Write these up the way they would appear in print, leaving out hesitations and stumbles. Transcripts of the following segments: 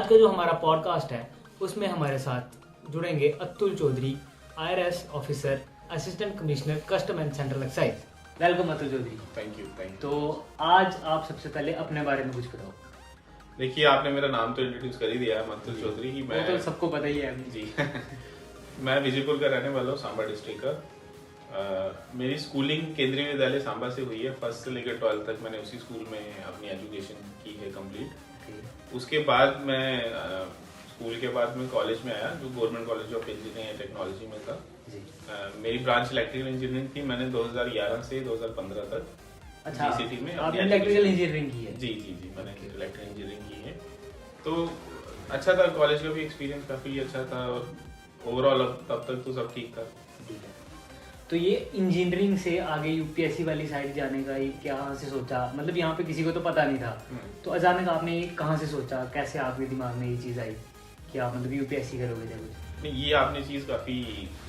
आज का जो हमारा पॉडकास्ट है उसमें हमारे साथ जुड़ेंगे Atul Chaudhary, IRS officer, assistant commissioner custom and central excise. Welcome Atul Chaudhary. Thank you. तो आज आप सबसे पहले अपने बारे में कुछ बताओ। देखिए, आपने मेरा नाम तो इंट्रोड्यूस कर ही दिया, अतुल चौधरी ही मैं। तो सबको पता ही है जी। मैं विजयपुर का रहने वाला हूँ, सांबा डिस्ट्रिक्ट का। मेरी स्कूलिंग केंद्रीय विद्यालय सांबा से हुई है। फर्स्ट से लेकर 12th तक मैंने उसी स्कूल में अपनी एजुकेशन की है कंप्लीट। उसके बाद मैं स्कूल के बाद में कॉलेज में आया, जो government college of engineering and technology में था। मेरी ब्रांच इलेक्ट्रिकल इंजीनियरिंग थी। मैंने 2011 से 2015 तक GCT में आपने इलेक्ट्रिकल इंजीनियरिंग की है? जी, मैंने इलेक्ट्रिकल इंजीनियरिंग की है। तो अच्छा था, कॉलेज का भी एक्सपीरियंस काफी अच्छा था। ओवरऑल तब तक तो सब ठीक था। तो ये इंजीनियरिंग से आगे UPSC वाली साइड जाने का ये कहाँ से सोचा? मतलब यहाँ पे किसी को तो पता नहीं था, तो अचानक आपने ये कहाँ से सोचा? कैसे आपके दिमाग में ये चीज़ आई कि आप मतलब UPSC करोगे या कुछ? नहीं, ये आपने चीज काफी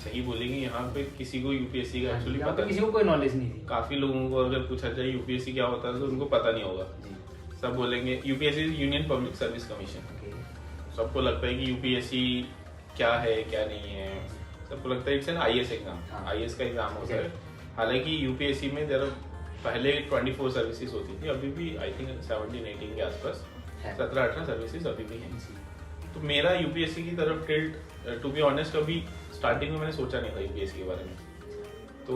सही बोलेंगे। यहाँ पे किसी को UPSC का एक्चुअली पता नहीं, किसी को कोई नॉलेज नहीं थी। काफी लोगों को अगर पूछा जाए UPSC क्या होता है तो उनको पता नहीं होगा। सब बोलेंगे UPSC union public service commission. सबको लगता है कि UPSC क्या है क्या नहीं है। सबको लगता है it's an IAS exam, IAS का एग्जाम होता है। हालांकि UPSC में जरा पहले 24 सर्विसेज होती थी, अभी भी आई थिंक 17-18 के आसपास 17-18 सर्विसेज अभी भी हैं। तो मेरा UPSC की तरफ टिल्ट, टू बी ऑनेस्ट, कभी स्टार्टिंग में मैंने सोचा नहीं था UPSC के बारे में। तो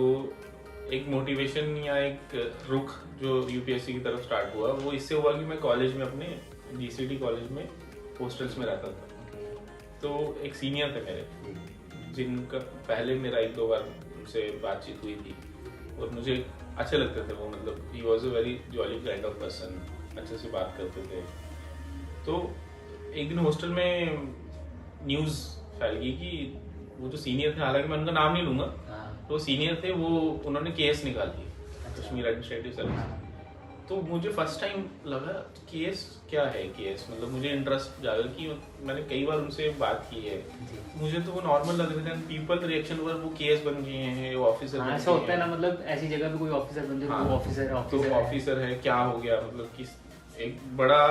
एक मोटिवेशन या एक रुख जो UPSC की तरफ स्टार्ट हुआ वो इससे हुआ कि मैं कॉलेज में, अपने GCT कॉलेज में हॉस्टल्स में रहता था। तो एक सीनियर थे मेरे, जिनका पहले मेरा 1-2 बार उनसे बातचीत हुई थी और मुझे अच्छे लगते थे वो। मतलब he was a very jolly kind of person, अच्छे से बात करते थे। तो एक दिन हॉस्टल में न्यूज़ फैल गई कि वो जो सीनियर थे, हालांकि मैं उनका नाम नहीं लूंगा, तो सीनियर थे वो, उन्होंने केस निकाल दिया, कश्मीर एडमिनिस्ट्रेटिव सर्विस। तो मुझे फर्स्ट टाइम लगा केस क्या है। केस मतलब मुझे इंटरेस्ट जागा कि मैंने कई बार उनसे बात की है, मुझे तो वो नॉर्मल लग रहे थे। पीपल रिएक्शन पर वो केस बन गए हैं, वो ऑफिसर। ऐसा होता है ना, मतलब ऐसी जगह पे कोई ऑफिसर बन जाए, वो ऑफिसर है, क्या हो गया, मतलब किस एक बड़ा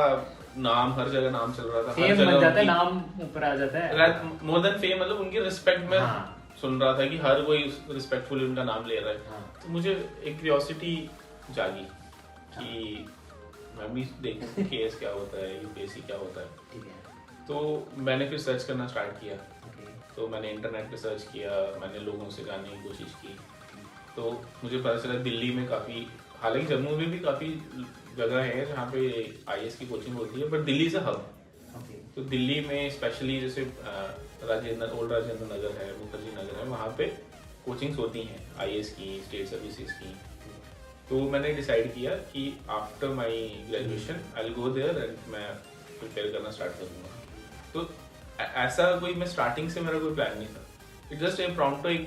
नाम, हर जगह नाम चल रहा था, हर जगह बन जाता है, नाम ऊपर आ जाता है। मोर देन फेम, मतलब उनकी रिस्पेक्ट में सुन रहा था कि हर कोई रिस्पेक्टफुली उनका नाम ले रहा है। तो मुझे एक क्यूरियोसिटी जागी कि मैं भी देखूं केस क्या होता है, UPSC क्या होता है। तो मैंने फिर सर्च करना स्टार्ट किया। तो मैंने इंटरनेट पे सर्च किया, मैंने लोगों से जानने की कोशिश की। तो मुझे पता चला दिल्ली में काफ़ी, हालांकि जम्मू में भी काफ़ी जगह है जहाँ पे IAS की कोचिंग होती है, but Delhi is a hub. तो दिल्ली में स्पेशली जैसे ओल्ड राजेंद्र नगर है, मुखर्जी नगर है, वहाँ पे कोचिंग्स होती हैं IAS की, स्टेट सर्विसेज की। तो मैंने डिसाइड किया कि after my graduation I will go there and मैं प्रिपेयर करना स्टार्ट करूँगा। तो ऐसा कोई, मैं स्टार्टिंग से मेरा कोई प्लान नहीं था। इट जस्ट प्रॉम्प्ट एक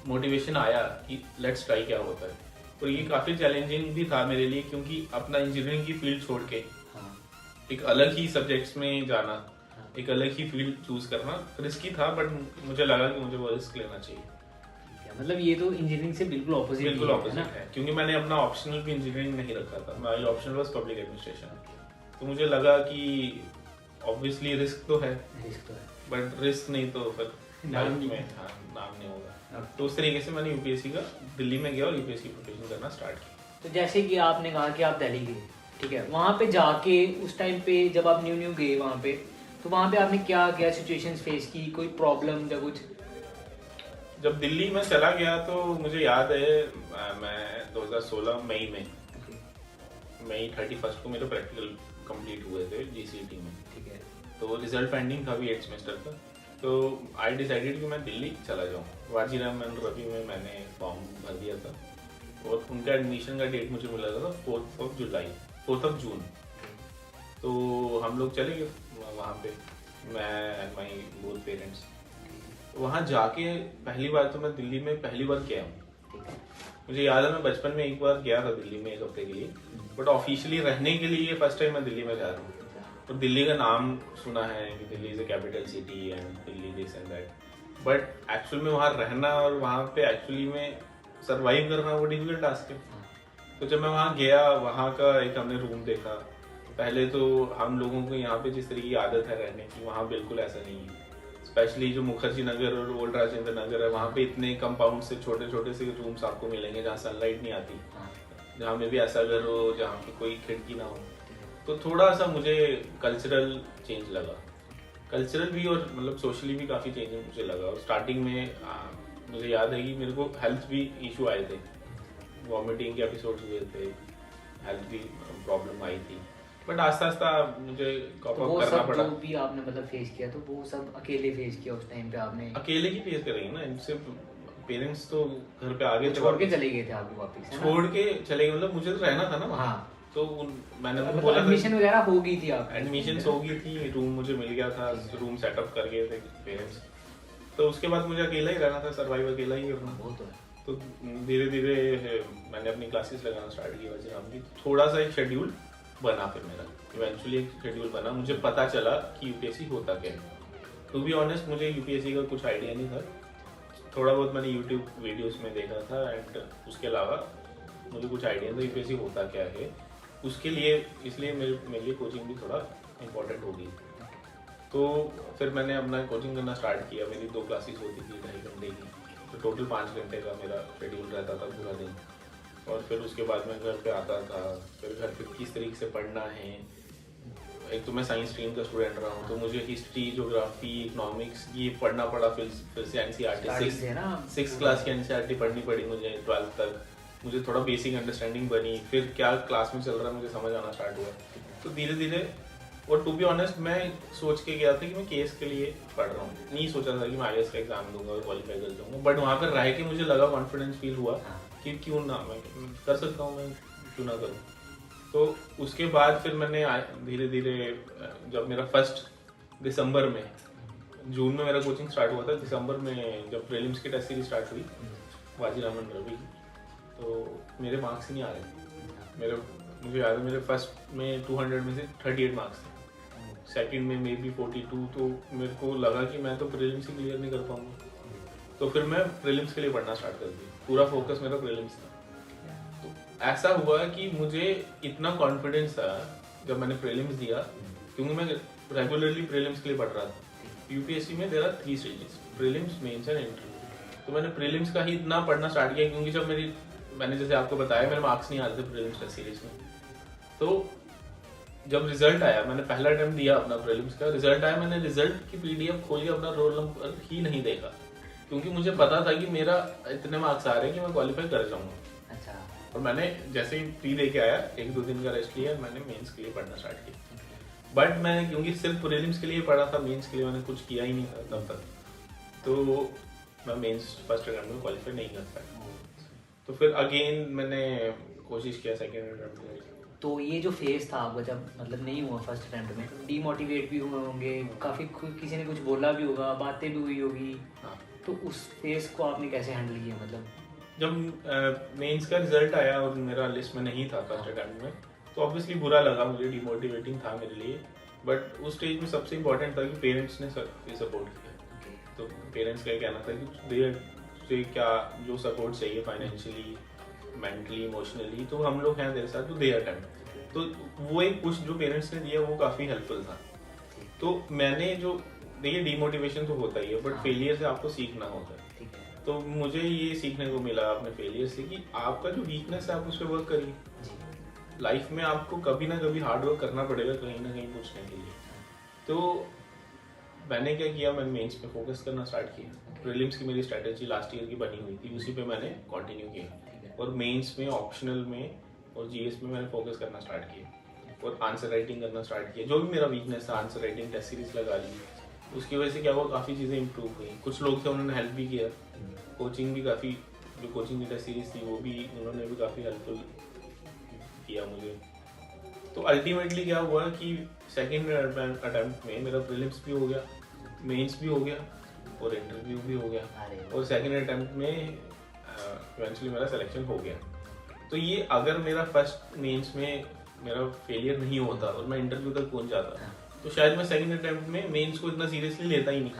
मोटिवेशन आया कि लेट्स ट्राई क्या होता है। और ये काफ़ी चैलेंजिंग भी था मेरे लिए, क्योंकि अपना इंजीनियरिंग की फील्ड छोड़ के एक अलग ही सब्जेक्ट्स में जाना, एक अलग ही फील्ड चूज करना रिस्की था, बट मुझे लगा कि मुझे वो रिस्क लेना चाहिए। मतलब ये तो इंजीनियरिंग से बिल्कुल ऑपोजिट है, क्योंकि मैंने अपना ऑप्शनल भी इंजीनियरिंग नहीं रखा था। My optional was public administration. तो मुझे लगा कि ऑब्वियसली रिस्क तो है, बट रिस्क नहीं तो फिर नाम नहीं होगा। तो उस तरीके से मैंने UPSC का दिल्ली में गया और UPSC प्रिपरेशन करना स्टार्ट किया। तो जैसे कि आपने कहा कि आप दिल्ली गए, ठीक है, वहाँ पे जाके उस टाइम पे जब आप न्यू गए वहाँ पे, तो वहाँ पे आपने क्या क्या सिचुएशंस फेस की? कोई प्रॉब्लम या कुछ? जब दिल्ली में चला गया तो मुझे याद है, मैं 2016 मई 31 को मेरे प्रैक्टिकल कंप्लीट हुए थे GCT में, ठीक है। तो रिजल्ट पेंडिंग था भी 8 सेमेस्टर का। तो आई डिसाइडेड कि मैं दिल्ली चला जाऊँ। वाजीराम एंड रवि में मैंने फॉर्म भर दिया था और उनका एडमिशन का डेट मुझे मिला था 4 जून। तो हम लोग चले गए वहाँ पे, मैं एंड माई बोथ पेरेंट्स। वहाँ जाके पहली बार तो मैं दिल्ली में पहली बार गया हूँ। मुझे याद है मैं बचपन में एक बार गया था दिल्ली में 1 हफ्ते के लिए, बट ऑफिशियली रहने के लिए फर्स्ट टाइम मैं दिल्ली में जा रहा हूँ। तो दिल्ली का नाम सुना है कि Delhi is a capital city and Delhi this and that, but actual में वहाँ रहना और वहाँ पे एक्चुअली में सरवाइव करना वो डिफिकल्ट टास्क है। तो जब मैं वहाँ गया, वहाँ का एक हमने रूम देखा, पहले तो हम लोगों को यहाँ पे जिस तरीके की आदत है रहने की, वहाँ बिल्कुल ऐसा नहीं है। स्पेशली जो मुखर्जी नगर और ओल्ड राजेंद्र नगर है, वहाँ पे इतने कंपाउंड से छोटे छोटे से रूम्स आपको मिलेंगे जहाँ सनलाइट नहीं आती, जहाँ में भी ऐसा घर हो जहाँ पे कोई खिड़की ना हो। तो थोड़ा सा मुझे कल्चरल चेंज लगा, कल्चरल भी और मतलब सोशली भी काफ़ी चेंज मुझे लगा। और स्टार्टिंग में मुझे याद है कि मेरे को हेल्थ भी इशू आए थे, वॉमिटिंग के एपिसोड्स हुए थे, हेल्थ भी प्रॉब्लम आई थी, बट आस्ता आस्ता मुझे कॉप अप करना पड़ा। जो भी आपने मतलब फेस किया तो वो सब अकेले फेस किया उस टाइम पे आपने? अकेले ही फेस करेंगे ना, इनसे पेरेंट्स तो घर पे आगे छोड़ के चले गए थे आपको वापस? छोड़ के चले गए, मतलब मुझे तो रहना था ना। हाँ, तो मैंने मतलब बोला एडमिशन वगैरह हो गई थी, आप एडमिशन हो गई थी, रूम मुझे मिल गया था, रूम सेटअप कर गए थे पेरेंट्स। तो उसके बाद मुझे अकेला ही रहना था, सर्वाइव अकेला ही करना। वो तो है। तो धीरे धीरे मैंने अपनी क्लासेस लगाना स्टार्ट किया वजीराम की। थोड़ा सा एक शेड्यूल बना, फिर मेरा इवेंचुअली एक शेड्यूल बना। मुझे पता चला कि यूपीएससी होता क्या है। टू बी ऑनेस्ट मुझे यूपीएससी का कुछ आइडिया नहीं था, थोड़ा बहुत मैंने यूट्यूब वीडियोस में देखा था एंड उसके अलावा मुझे कुछ आइडिया नहीं था यूपीएससी होता क्या है। उसके लिए इसलिए मेरे लिए कोचिंग भी थोड़ा इम्पोर्टेंट होगी। तो फिर मैंने अपना कोचिंग करना स्टार्ट किया। मेरी 2 क्लासेस होती थी 2.5 घंटे की, तो टोटल 5 घंटे का मेरा शेड्यूल रहता था पूरा दिन। और फिर उसके बाद मैं घर पे आता था, फिर घर पे किस तरीके से पढ़ना है। एक तो मैं साइंस स्ट्रीम का स्टूडेंट रहा हूँ, तो मुझे हिस्ट्री, ज्योग्राफी, इकोनॉमिक्स ये पढ़ना पड़ा। फिर से एनसीईआरटी 6 क्लास की एनसीईआरटी पढ़नी पड़ी मुझे 12th तक। मुझे थोड़ा बेसिक अंडरस्टैंडिंग बनी, फिर क्या क्लास में चल रहा है मुझे समझ आना स्टार्ट हुआ। तो धीरे धीरे, और टू बी ऑनेस्ट मैं सोच के गया था कि मैं केस के लिए पढ़ रहा हूँ, नहीं सोचा था कि मैं आईएएस का एग्जाम दूंगा और क्वालिफाई कर जाऊंगा। बट वहाँ पर रह के मुझे लगा, कॉन्फिडेंस फील हुआ कि क्यों ना मैं कर सकता हूँ, मैं क्यों ना करूँ। तो उसके बाद फिर मैंने धीरे धीरे, जब मेरा 1 दिसंबर में, जून में मेरा कोचिंग स्टार्ट हुआ था, दिसंबर में जब प्रीलिम्स की टेस्ट सीरीज स्टार्ट हुई वाजीरामन रवि, तो मेरे मार्क्स ही नहीं आ रहे। मुझे याद है मेरे फर्स्ट में 200 में से 38 मार्क्स थे, सेकंड में मे बी 42। तो मेरे को लगा कि मैं तो प्रीलिम्स ही क्लियर नहीं कर पाऊंगा। तो फिर मैं प्रीलिम्स के लिए पढ़ना स्टार्ट कर दिया, पूरा फोकस मेरा प्रीलिम्स था। तो ऐसा हुआ कि मुझे इतना कॉन्फिडेंस था जब मैंने प्रीलिम्स दिया, क्योंकि मैं रेगुलरली प्रीलिम्स के लिए पढ़ रहा था। यूपीएससी में there are 3 stages, prelims, mains and interview. तो मैंने प्रीलिम्स का ही इतना पढ़ना स्टार्ट किया, क्योंकि जब मैंने जैसे आपको बताया मेरे मार्क्स नहीं आ रहे थे प्रीलिम्स टेस्ट सीरीज में। तो जब रिजल्ट आया, मैंने पहला अटेम्प्ट दिया अपना प्रीलिम्स का, रिजल्ट आया, मैंने रिजल्ट की पीडीएफ खोल के अपना रोल नंबर ही नहीं देखा, क्योंकि मुझे पता था कि मेरा इतने मार्क्स आ रहे हैं कि मैं क्वालिफाई कर जाऊंगा। अच्छा। और मैंने जैसे ही प्री दे के आया, 1-2 दिन का रेस्ट लिया, मैंने मेंस के लिए पढ़ना स्टार्ट किया। बट मैंने क्योंकि सिर्फ प्रीलिम्स के लिए पढ़ा था, मेंस के लिए मैंने कुछ किया ही नहीं था तब तक, तो मैं मेंस फर्स्ट अटेम्प्ट में क्वालिफाई नहीं कर पाया। तो फिर अगेन मैंने कोशिश किया सेकेंड अटेम्प्ट में। तो ये जो फेज था आपका, जब मतलब नहीं हुआ फर्स्ट अटेम्प्ट में, डीमोटिवेट भी हुए होंगे काफ़ी, किसी ने कुछ बोला भी होगा, बातें भी हुई होगी। हाँ। तो उस फेज को आपने कैसे हैंडल किया? मतलब जब मेंस का रिजल्ट आया और मेरा लिस्ट में नहीं था फर्स्ट अटेम्प्ट में, तो ऑब्वियसली बुरा लगा मुझे, डिमोटिवेटिंग था मेरे लिए। बट उस स्टेज में सबसे इम्पोर्टेंट था कि पेरेंट्स ने सपोर्ट किया। तो पेरेंट्स का कहना था कि तुझे क्या जो सपोर्ट चाहिए फाइनेंशियली, मेंटली, इमोशनली, तो हम लोग हैं तेरे साथ, तो दे अटेम्प्ट। तो वो एक पुश जो पेरेंट्स ने दिया वो काफ़ी हेल्पफुल था। तो मैंने जो, देखिए डिमोटिवेशन तो होता ही है, बट फेलियर से आपको सीखना होता है। तो मुझे ये सीखने को मिला अपने फेलियर से कि आपका जो वीकनेस है आप उस पर वर्क करिए। लाइफ में आपको कभी ना कभी हार्ड वर्क करना पड़ेगा कहीं ना कहीं पूछने के लिए। तो मैंने क्या किया, मैंने मेंस पे फोकस करना स्टार्ट किया। प्रीलिम्स की मेरी स्ट्रेटेजी लास्ट ईयर की बनी हुई थी, उसी पे मैंने कंटिन्यू किया। और मेंस में, ऑप्शनल में और जीएस में मैंने फोकस करना स्टार्ट किया और आंसर राइटिंग करना स्टार्ट किया। जो भी मेरा वीकनेस था, आंसर राइटिंग, टेस्ट सीरीज लगा ली। उसकी वजह से क्या हुआ, काफ़ी चीज़ें इंप्रूव हुई। कुछ लोग थे उन्होंने हेल्प भी किया, कोचिंग भी काफ़ी, जो कोचिंग की टेस्ट सीरीज थी वो भी उन्होंने भी काफ़ी हेल्पफुल किया मुझे। तो अल्टीमेटली क्या हुआ कि सेकेंड अटेम्प्ट में मेरा प्रीलिम्स भी हो गया, मेंस भी हो गया और इंटरव्यू भी हो गया, और सेकेंड अटेम्प्ट में इवेंचुअली मेरा सिलेक्शन हो गया। तो ये अगर मेरा फर्स्ट मेंस में मेरा फेलियर नहीं होता और मैं इंटरव्यू तक पहुंच जाता, तो शायद मैं सेकंड अटेम्प्ट में मेंस को इतना सीरियसली लेता ही नहीं।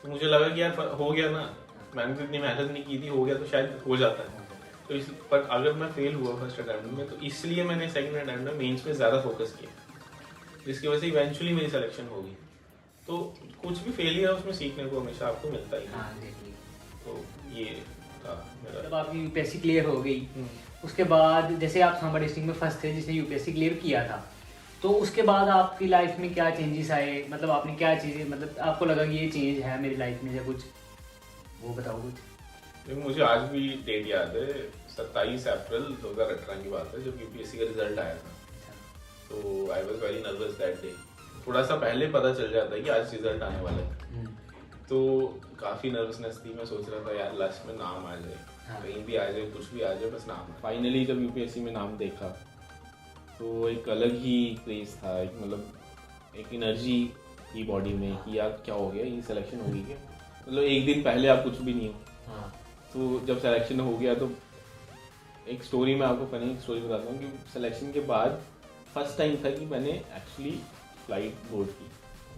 तो मुझे लगा कि यार हो गया ना, मैंने तो इतनी मेहनत नहीं की थी, हो गया तो शायद हो जाता है। तो पर अगर मैं फेल हुआ फर्स्ट अटेम्प्ट में, तो इसलिए मैंने सेकंड अटेम्प्ट में मेंस पे ज़्यादा फोकस किया जिसकी वजह से इवेंचुअली मेरी सिलेक्शन होगी। तो कुछ भी फेलियर है उसमें सीखने को हमेशा आपको मिलता ही है। हाँ exactly। तो ये था मेरा। जब आपकी यूपीएससी क्लियर हो गई उसके बाद, जैसे आप सांबा डिस्ट्रिक्ट में फर्स्ट थे जिसने यूपीएससी क्लियर किया था, तो उसके बाद आपकी लाइफ में क्या चेंजेस आए, मतलब आपने क्या चीज़ें, मतलब आपको लगा कि ये चेंज है मेरी लाइफ में या कुछ, वो बताओ कुछ। लेकिन मुझे आज भी डेट याद है, 27 अप्रैल 2018 की बात है जब यूपीएससी का रिजल्ट आया था। तो I was very nervous that day. थोड़ा सा पहले पता चल जाता है कि आज रिजल्ट आने वाला है, तो काफ़ी नर्वसनेस थी। मैं सोच रहा था यार लास्ट में नाम आ जाए, कहीं भी आ जाए, कुछ भी आ जाए, बस नाम। फाइनली जब यूपीएससी में नाम देखा तो एक अलग ही क्रेज था, एक मतलब एक एनर्जी थी बॉडी में कि यार क्या हो गया, ये सिलेक्शन हो गई क्या। मतलब एक दिन पहले आप कुछ भी नहीं हो, तो जब सिलेक्शन हो गया तो एक स्टोरी मैं आपको फनी स्टोरी बताता हूँ कि सिलेक्शन के बाद फर्स्ट टाइम था कि मैंने एक्चुअली फ्लाइट बोर्ड की।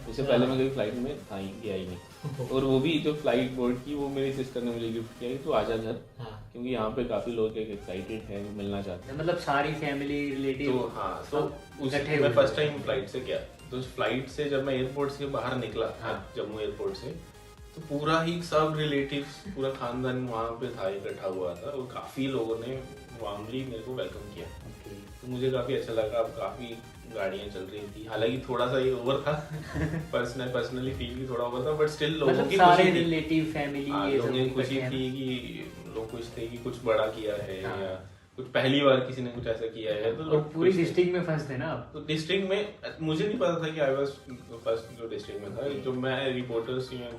उससे पहले मैं कभी फ्लाइट में था ही गया ही नहीं। और वो भी जो फ्लाइट बोर्ड की वो मेरी सिस्टर ने मुझे गिफ्ट किया कि तू आजा घर, क्योंकि यहाँ पे काफी लोग एक्साइटेड हैं, मिलना चाहते हैं, मतलब सारी फैमिली रिलेटिव। तो हाँ, तो उससे मैं फर्स्ट टाइम फ्लाइट से गया। तो फ्लाइट से जब मैं एयरपोर्ट से बाहर निकला, जम्मू एयरपोर्ट से, तो पूरा ही सब रिलेटिव्स, पूरा खानदान वहाँ पे था, इकट्ठा हुआ था और काफी लोगों ने वार्मली मेरे को वेलकम किया। तो मुझे काफी अच्छा लगा। अब काफी गाड़ियाँ चल रही थी, हालांकि थोड़ा सा ये ओवर था पर्सनली फील भी थोड़ा ओवर था, बट स्टिल लोगों की सारे रिलेटिव फैमिली लोगों की खुशी थी कि लोग खुश थे कि कुछ बड़ा किया है या कुछ पहली बार किसी ने कुछ ऐसा किया है। तो लोग पूरी डिस्ट्रिक्ट में फर्स्ट थे ना आप। तो डिस्ट्रिक्ट में मुझे नहीं पता था कि आई वाज फर्स्ट जो डिस्ट्रिक्ट में था। जो मैं रिपोर्टर्स या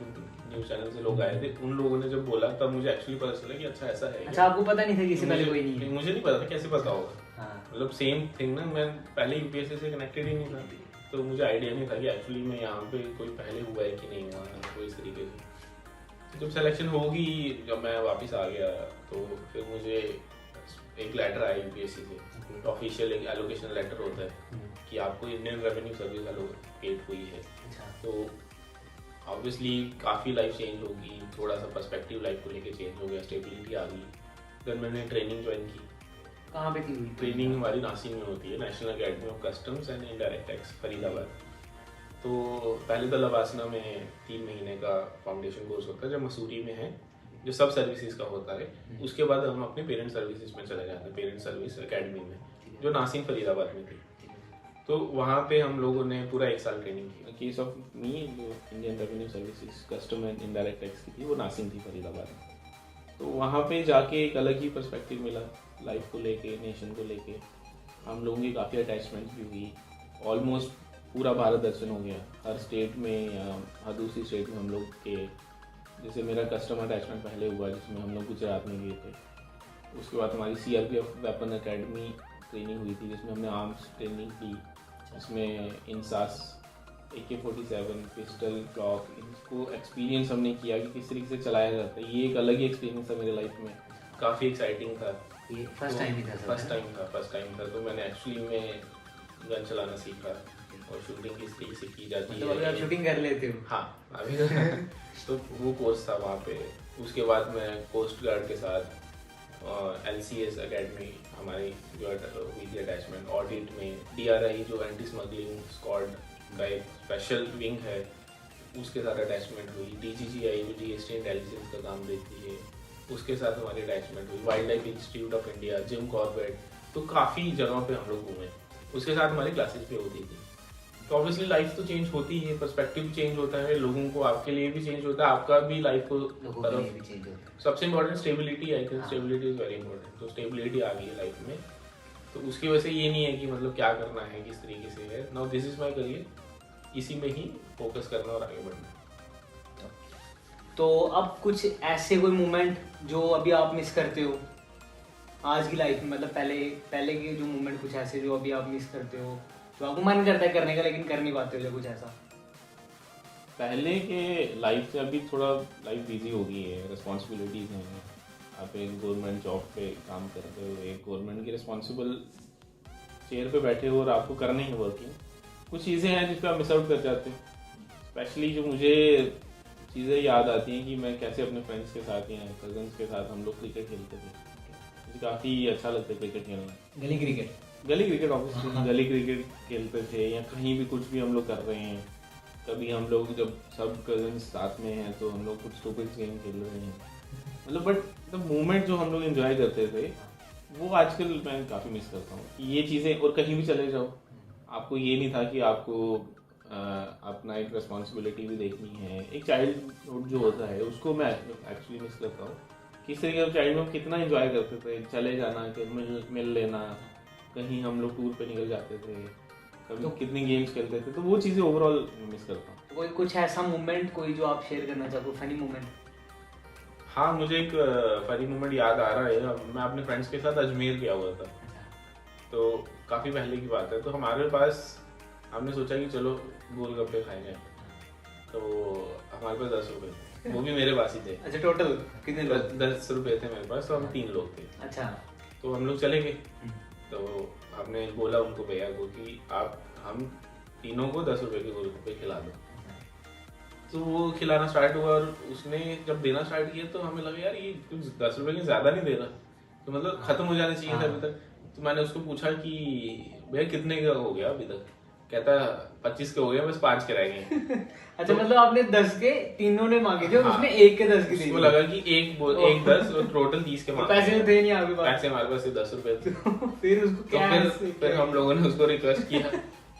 न्यूज चैनल से लोग आए थे, उन लोगों ने जब बोला तब मुझे एक्चुअली पता चला कि अच्छा ऐसा है। अच्छा, आपको पता नहीं था कि इससे पहले कोई नहीं है? मुझे नहीं पता था, कैसे पता होगा। मतलब सेम थिंग ना, मैं पहले यूपीएससी से कनेक्टेड ही नहीं था, तो मुझे आइडिया नहीं था कि एक्चुअली मैं यहाँ पे कोई पहले हुआ है कि नहीं हुआ है, कोई इस तरीके से। जब सिलेक्शन होगी, जब मैं वापस आ गया तो फिर मुझे एक लेटर आया यूपीएससी से, ऑफिशियल एक एलोकेशन लेटर होता है कि आपको इंडियन रेवेन्यू सर्विस एलोकेट हुई है। तो ऑब्वियसली काफ़ी लाइफ चेंज होगी, थोड़ा सा पर्सपेक्टिव लाइफ को लेके चेंज हो गया, स्टेबिलिटी आ गई। फिर मैंने ट्रेनिंग ज्वाइन की। कहाँ पे थी? ट्रेनिंग हमारी नासिक में होती है, national academy of customs and indirect tax, Faridabad. तो पहले तो लवासना में 3 महीने का फाउंडेशन कोर्स होता है जो मसूरी में है, जो सब सर्विसेज का होता है। उसके बाद हम अपने पेरेंट सर्विसेज में चले जाते हैं, पेरेंट सर्विस अकेडमी में, जो नासिक फरीदाबाद में थी। तो वहाँ पे हम लोगों ने पूरा 1 साल ट्रेनिंग की। केस ऑफ मी, जो Indian revenue services custom and indirect tax की थी, वो नासिक थी फरीदाबाद। तो वहाँ पे जाके एक अलग ही पर्सपेक्टिव मिला लाइफ को लेके, नेशन को लेके। हम लोगों की काफ़ी अटैचमेंट भी हुई। ऑलमोस्ट पूरा भारत दर्शन हो गया, हर स्टेट में या हर दूसरी स्टेट में हम लोग के। जैसे मेरा कस्टम अटैचमेंट पहले हुआ, जिसमें हम लोग गुजरात में गए थे। उसके बाद हमारी सीआरपीएफ वेपन अकेडमी ट्रेनिंग हुई थी, जिसमें हमने आर्म्स ट्रेनिंग की, जिसमें इंसास, AK-47, पिस्टल, क्लॉक, इनको एक्सपीरियंस हमने किया कि किस तरीके से चलाया जाता है। ये एक अलग ही एक्सपीरियंस था मेरे लाइफ में, काफ़ी एक्साइटिंग था। ये फर्स्ट टाइम था। तो मैंने एक्चुअली में गन चलाना सीखा और शूटिंग किस तरीके से की जाती है। तो अभी आप शूटिंग कर लेते हो? हाँ, अभी तो वो कोर्स था वहाँ पे। उसके बाद मैं कोस्ट गार्ड के साथ LCS अकेडमी हमारी जो हुई थी अटैचमेंट, ऑडिट में DRI जो एंटी स्मगलिंग स्क्वाड का एक स्पेशल विंग है, उसके साथ अटैचमेंट हुई। DGGI जो GST इंटेलिजेंस का काम देखती है, उसके साथ हमारी अटैचमेंट हुई। Wild life institute of India, Jim Corbett, तो काफ़ी जगहों पे हम लोग घूमे। उसके साथ हमारी क्लासेस भी होती थी। तो ऑब्वियसली लाइफ तो चेंज होती है, पर्सपेक्टिव चेंज होता है, लोगों को, आपके लिए भी चेंज होता है, आपका भी लाइफ को सबसे important stability. I think stability is very important. तो स्टेबिलिटी आ गई है लाइफ में, तो उसकी वजह से ये नहीं है कि मतलब क्या करना है, किस तरीके से है। Now this is my career, इसी में ही फोकस करना और आगे बढ़ना। तो अब कुछ ऐसे कोई मोमेंट जो अभी आप मिस करते हो आज की लाइफ में, मतलब पहले के जो मोमेंट कुछ ऐसे जो अभी आप मिस करते हो, जो आपको मन करता है करने का लेकिन कर नहीं पाते हो, जो कुछ ऐसा? पहले के लाइफ से अभी थोड़ा लाइफ बिजी हो गई है, रिस्पॉन्सिबिलिटीज़ हैं। आप एक गवर्नमेंट जॉब पे काम करते हो, एक गवर्नमेंट की रिस्पॉन्सिबल चेयर पे बैठे हो और आपको करनी है वर्किंग। कुछ चीज़ें हैं जिस पर आप मिस आउट कर जाते हो। स्पेशली जो मुझे चीज़ें याद आती हैं कि मैं कैसे अपने फ्रेंड्स के साथ या कजन्स के साथ हम लोग क्रिकेट खेलते थे। मुझे काफ़ी अच्छा लगता है क्रिकेट खेलना। गली क्रिकेट? गली क्रिकेट ऑब्वियसली गली क्रिकेट खेलते थे, या कहीं भी कुछ भी हम लोग कर रहे हैं, कभी हम लोग जब सब कजन साथ में हैं तो हम लोग कुछ स्टूपिड गेम खेल रहे हैं, मतलब बट द मोमेंट जो हम लोग एंजॉय करते थे वो आजकल मैं काफ़ी मिस करता हूँ। ये चीज़ें, और कहीं भी चले जाओ आपको ये नहीं था कि आपको अपना एक रिस्पॉन्सिबिलिटी भी देखनी है। एक चाइल्डहुड जो होता है उसको मैं एक्चुअली मिस करता हूँ। किस तरीके से चाइल्ड में कितना एंजॉय करते थे, चले जाना कि मिल लेना, कहीं हम लोग टूर पे निकल जाते थे, कभी तो कितने गेम्स खेलते थे, तो वो चीज़ें ओवरऑल मिस करता हूँ। कोई कुछ ऐसा मोमेंट कोई जो आप शेयर करना चाहो, फनी मोमेंट? हाँ, मुझे एक फनी मोमेंट याद आ रहा है। मैं अपने फ्रेंड्स के साथ अजमेर गया हुआ था, तो काफ़ी पहले की बात है। तो हमारे पास, हमने सोचा कि चलो गोलगप्पे खाएंगे, तो हमारे पास 10 रुपए थे, वो भी मेरे पास ही थे। अच्छा, टोटल कितने लोग? 10 रुपए थे मेरे पास, तो हम 3 लोग थे। अच्छा, तो हम लोग चले गए, तो हमने बोला उनको, भैया को, कि आप हम तीनों को 10 रुपए के गोलगप्पे खिला दो। तो वो खिलाना स्टार्ट हुआ, और उसने जब देना स्टार्ट किया तो हमें लगा यार ये 10 रुपए की ज्यादा नहीं दे रहा, तो मतलब खत्म हो जाने चाहिए था अभी तक। तो मैंने उसको पूछा कि भैया कितने का हो गया अभी तक? कहता 25 के हो गए, बस 5 के रह गए। अच्छा, मतलब आपने 10 के तीनों ने मांगे थे और उसने एक के 10 के दिए। उसको लगा कि एक 10 और टोटल 30 के मांगे। पैसे थे नहीं आपके पास? पैसे हमारे पास 10 रुपए थे। फिर उसको क्या, फिर हम लोगों ने उसको रिक्वेस्ट किया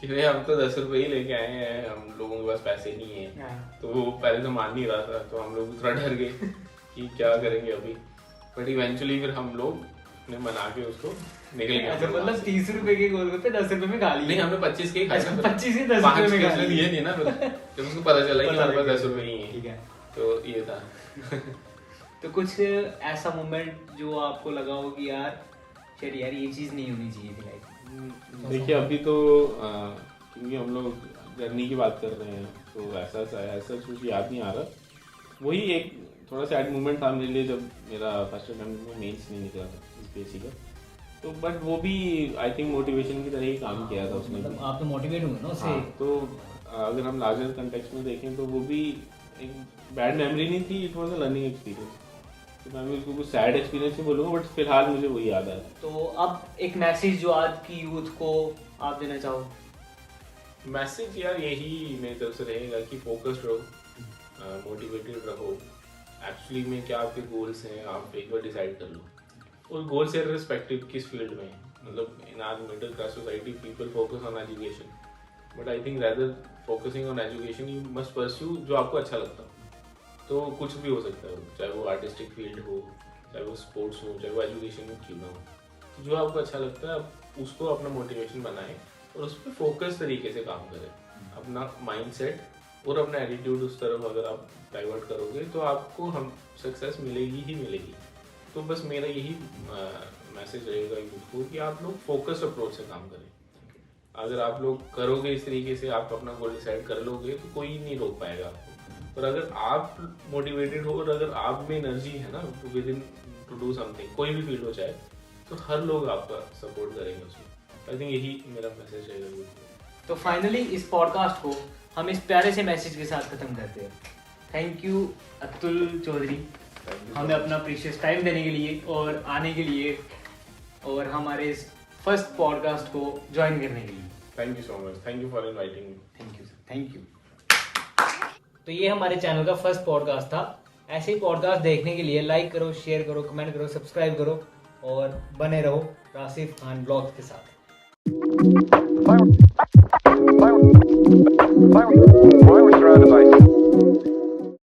कि भाई हम तो 10 रुपए ही लेके आए हैं, हम लोगों के पास पैसे नहीं है। तो वो पहले तो मान नहीं रहा था, तो हम लोग थोड़ा डर गए कि क्या करेंगे अभी, बट इवेंचुअली फिर हम लोग ने मना के उसको निकल गया। अच्छा, मतलब 30 रुपए के गोलगप्पे 10 रुपए में खा लिए? नहीं, हमने 25 के खाए। 25 से 10 रुपए में खा लिए। दिए नहीं ना, फिर जब उसको पता चला कि हमारे पास 10 रुपए ही है। ठीक है, तो ये था। तो कुछ ऐसा मोमेंट जो आपको लगा हो कि यार चल यार ये चीज नहीं होनी चाहिए थी लाइफ में? देखिए, अभी तो क्योंकि हम लोग जर्नी की बात कर रहे हैं, तो ऐसा कुछ याद नहीं आ रहा। वही एक थोड़ा सैड मोमेंट था मेरे लिए जब मेरा फर्स्ट अटेम्प्ट में मेंस नहीं निकला था यूपीएससी का, तो बट वो भी आई थिंक मोटिवेशन की तरह ही काम किया था उसने। मतलब आप तो मोटिवेट हुए ना उससे? तो अगर हम लार्जर कंटेक्स्ट में देखें तो वो भी एक बैड मेमोरी नहीं थी, it was a learning experience. तो मैं भी उसको कुछ सैड एक्सपीरियंस ही बोलूँगा, बट फिलहाल मुझे वही याद आया। तो अब एक मैसेज जो आज की यूथ को आप देना चाहो? मैसेज यार यही मेरी तरफ से रहेगा कि फोकस्ड रहो, मोटिवेटेड रहो। एक्चुअली में क्या आपके गोल्स हैं, आप एक बार डिसाइड कर लो, और गोल से रिस्पेक्टिव किस फील्ड में, मतलब in our middle class society people focus on education, but I think rather focusing on education you must pursue जो आपको अच्छा लगता हो। तो कुछ भी हो सकता है, चाहे वो आर्टिस्टिक फील्ड हो, चाहे वो स्पोर्ट्स हो, चाहे वो एजुकेशन में क्यों ना हो, तो जो आपको अच्छा लगता है आप उसको अपना मोटिवेशन बनाएं और उस पर फोकस तरीके से काम करें। अपना माइंडसेट और अपना एटीट्यूड उस तरफ अगर आप डाइवर्ट करोगे तो आपको हम सक्सेस मिलेगी ही मिलेगी। तो बस मेरा यही मैसेज रहेगा यूथ को कि आप लोग फोकस अप्रोच से काम करें। अगर आप लोग करोगे इस तरीके से, आप अपना गोल डिसाइड कर लोगे तो कोई नहीं रोक पाएगा आपको। और अगर आप मोटिवेटेड हो और अगर आप में एनर्जी है ना to with in to do something, कोई भी फील्ड हो चाहे, तो हर लोग आपका सपोर्ट करेंगे उसमें। आई थिंक यही मेरा मैसेज रहेगा यूथ को। तो फाइनली इस पॉडकास्ट को हम इस प्यारे से मैसेज के साथ खत्म करते हैं। थैंक यू अतुल चौधरी, हमें अपना प्रीशियस टाइम देने के लिए और आने के लिए और हमारे इस फर्स्ट पॉडकास्ट को ज्वाइन करने के लिए। Thank you so much, thank you for inviting me. Thank you sir, thank you. तो ये हमारे चैनल का फर्स्ट पॉडकास्ट था। ऐसे ही पॉडकास्ट देखने के लिए लाइक करो, शेयर करो, कमेंट करो, सब्सक्राइब करो और बने रहो राशिफ खान ब्लॉग्स के साथ।